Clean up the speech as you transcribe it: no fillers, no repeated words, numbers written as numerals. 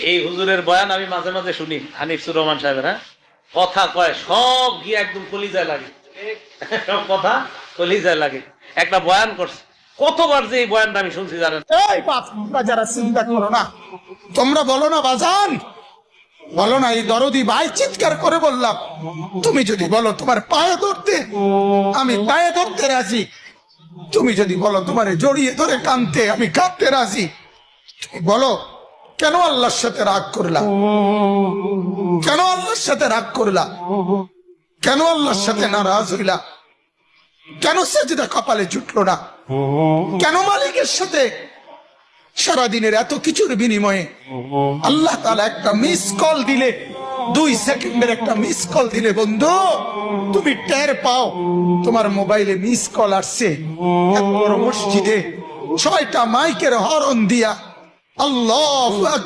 এই হুজুরের বয়ান আমি মাঝে মাঝে শুনি, হানিফুর রহমান সাহেবের। হ্যাঁ, কথা কয় সব গিয়ে একদম কলিজায় লাগে, সব কথা কলিজায় লাগে। একটা বয়ান করছে, কতবার যে এই বয়ানটা আমি শুনছি জানেন? এই বাপ, তোমরা যারা চিন্তা করো না, তোমরা বলো না বাজান, বলো না এই দরদি ভাই চিৎকার করে বললাম, তুমি যদি বলো তোমার পায়ে ধরতে, আমি পায়ে ধরতে রাজি। তুমি যদি বলো তোমার জড়িয়ে ধরে কাঁদতে, আমি কাঁদতে রাজি। তুমি বলো কেন আল্লাহর সাথে রাগ করলা, কেন আল্লাহর সাথে রাগ করলা, কেন আল্লাহর সাথে নারাজ হইলা, কেন সেজদা কপালে জুটলো না, কেন মালিকের সাথে সারাদিনের এত কিছুর বিনিময়ে আল্লাহ তাআলা একটা মিস কল দিলে, 2 সেকেন্ডের একটা মিস কল দিলে বন্ধু তুমি টের পাও তোমার মোবাইলে মিস কল আসছে। এত বড় মসজিদে 6টা মাইকের হরন দিয়া আল্লাহু আকবার